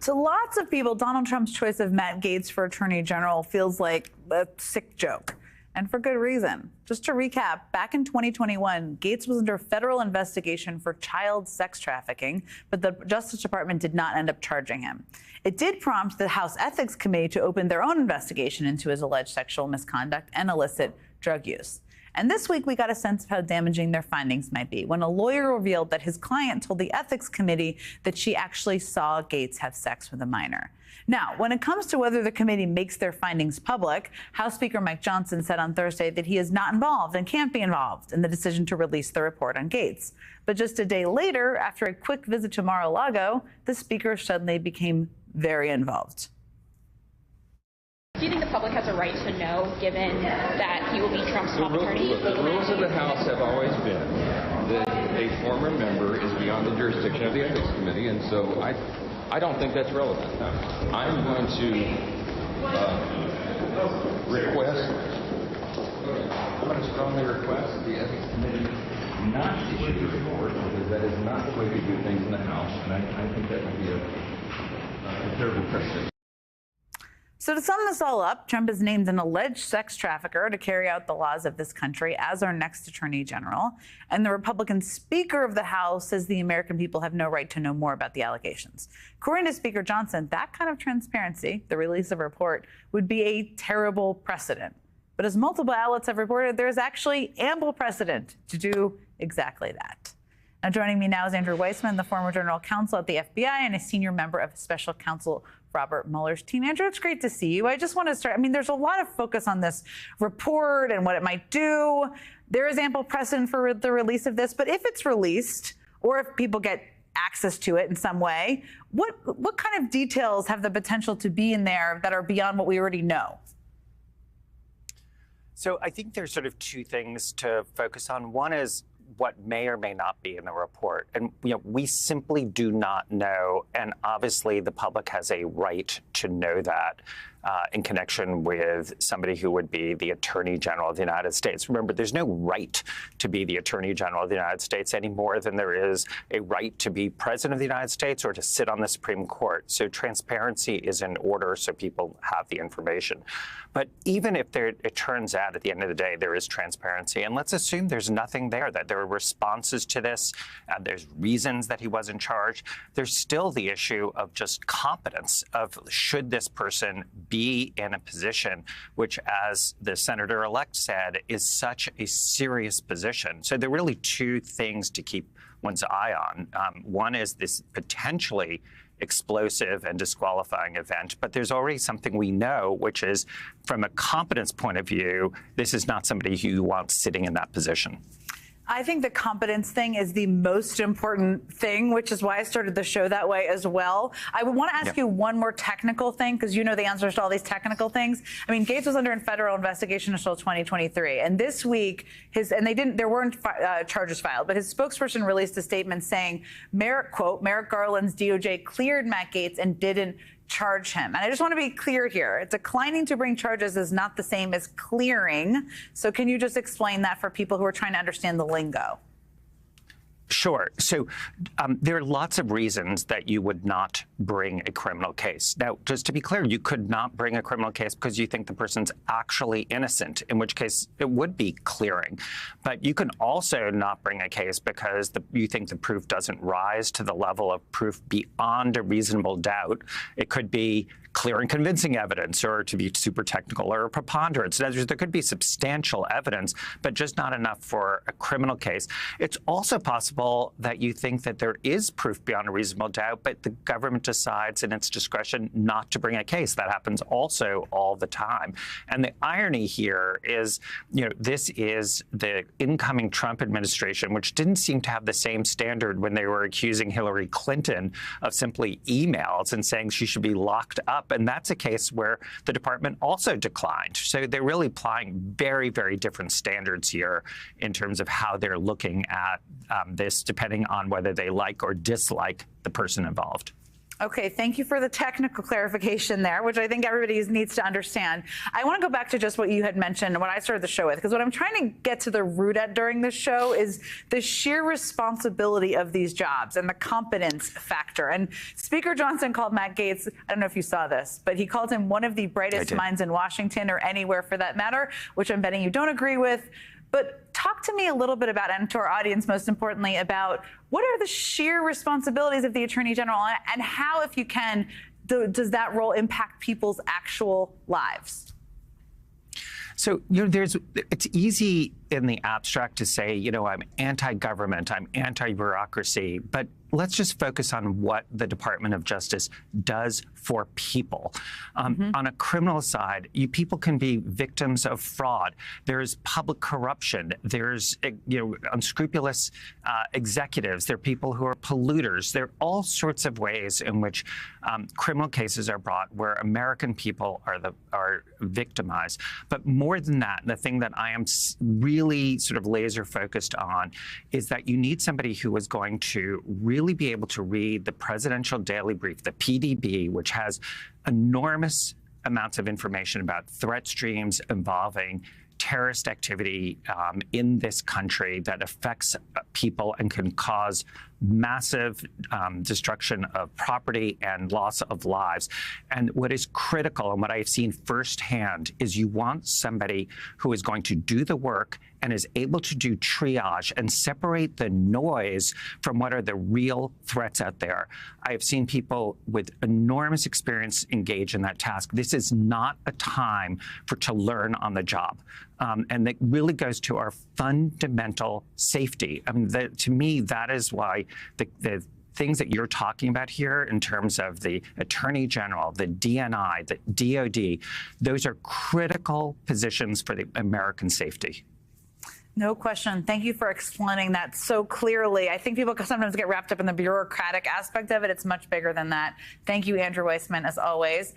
To lots of people, Donald Trump's choice of Matt Gaetz for Attorney General feels like a sick joke, and for good reason. Just to recap, back in 2021, Gaetz was under federal investigation for child sex trafficking, but the Justice Department did not end up charging him. It did prompt the House Ethics Committee to open their own investigation into his alleged sexual misconduct and illicit drug use. And this week, we got a sense of how damaging their findings might be when a lawyer revealed that his client told the Ethics Committee that she actually saw Gaetz have sex with a minor. Now, when it comes to whether the committee makes their findings public, House Speaker Mike Johnson said on Thursday that he is not involved and can't be involved in the decision to release the report on Gaetz. But just a day later, after a quick visit to Mar-a-Lago, the speaker suddenly became very involved. Do you think the public has a right to know, given that he will be Trump's top attorney? The rules of the House have always been that a former member is beyond the jurisdiction of the Ethics Committee, and so I don't think that's relevant. I'm going to strongly request the Ethics Committee not to issue the report, because that is not the way we do things in the House, and I think that would be a terrible precedent. So to sum this all up, Trump has named an alleged sex trafficker to carry out the laws of this country as our next attorney general. And the Republican Speaker of the House says the American people have no right to know more about the allegations. According to Speaker Johnson, that kind of transparency, the release of a report, would be a terrible precedent. But as multiple outlets have reported, there is actually ample precedent to do exactly that. Now, joining me now is Andrew Weissmann, the former general counsel at the FBI and a senior member of special counsel Robert Mueller's team. Andrew, it's great to see you. I just want to start. I mean, there's a lot of focus on this report and what it might do. There is ample precedent for the release of this. But if it's released, or if people get access to it in some way, what kind of details have the potential to be in there that are beyond what we already know? So I think there's sort of two things to focus on. One is what may or may not be in the report. And we simply do not know. And obviously, the public has a right to know that in connection with somebody who would be the Attorney General of the United States. Remember, there's no right to be the Attorney General of the United States any more than there is a right to be President of the United States or to sit on the Supreme Court. So transparency is in order so people have the information. But even if it turns out at the end of the day there is transparency, and let's assume there's nothing there, that there are responses to this, and there's reasons that he wasn't charged, there's still the issue of just competence of should this person be in a position which, as the senator-elect said, is such a serious position. So there are really two things to keep one's eye on. One is this potentially explosive and disqualifying event, but there's already something we know, which is from a competence point of view, this is not somebody who you want sitting in that position. I think the competence thing is the most important thing, which is why I started the show that way as well. I would want to ask you one more technical thing, because you know the answers to all these technical things. I mean, Gaetz was under a federal investigation until 2023, and this week there weren't charges filed, but his spokesperson released a statement saying, quote, Merrick Garland's DOJ cleared Matt Gaetz and didn't charge him. And I just want to be clear here. Declining to bring charges is not the same as clearing. So can you just explain that for people who are trying to understand the lingo? Sure. So there are lots of reasons that you would not bring a criminal case. Now, just to be clear, you could not bring a criminal case because you think the person's actually innocent, in which case it would be clearing. But you can also not bring a case because you think the proof doesn't rise to the level of proof beyond a reasonable doubt. It could be clear and convincing evidence, or to be super technical, or a preponderance. There could be substantial evidence, but just not enough for a criminal case. It's also possible that you think that there is proof beyond a reasonable doubt, but the government decides in its discretion not to bring a case. That happens also all the time. And the irony here is, this is the incoming Trump administration, which didn't seem to have the same standard when they were accusing Hillary Clinton of simply emails and saying she should be locked up. And that's a case where the department also declined. So they're really applying very, very different standards here in terms of how they're looking at this, depending on whether they like or dislike the person involved. Okay, thank you for the technical clarification there, which I think everybody needs to understand. I want to go back to just what you had mentioned and what I started the show with, because what I'm trying to get to the root at during this show is the sheer responsibility of these jobs and the competence factor. And Speaker Johnson called Matt Gaetz, I don't know if you saw this, but he called him one of the brightest minds in Washington or anywhere for that matter, which I'm betting you don't agree with. But talk to me a little bit about, and to our audience most importantly, about what are the sheer responsibilities of the Attorney General and how, if you can, does that role impact people's actual lives? So, it's easy in the abstract to say, I'm anti-government, I'm anti-bureaucracy, but let's just focus on what the Department of Justice does for people. On a criminal side, people can be victims of fraud. There's public corruption. There's unscrupulous executives. There are people who are polluters. There are all sorts of ways in which criminal cases are brought where American people are victimized. But more than that, the thing that I am really sort of laser focused on is that you need somebody who is going to really be able to read the Presidential Daily Brief, the PDB, which has enormous amounts of information about threat streams involving terrorist activity in this country that affects people and can cause massive destruction of property and loss of lives. And what is critical and what I've seen firsthand is you want somebody who is going to do the work and is able to do triage and separate the noise from what are the real threats out there. I have seen people with enormous experience engage in that task. This is not a time to learn on the job. And that really goes to our fundamental safety. I mean, to me, that is why the things that you're talking about here in terms of the Attorney General, the DNI, the DOD, those are critical positions for the American safety. No question. Thank you for explaining that so clearly. I think people sometimes get wrapped up in the bureaucratic aspect of it. It's much bigger than that. Thank you, Andrew Weissmann, as always.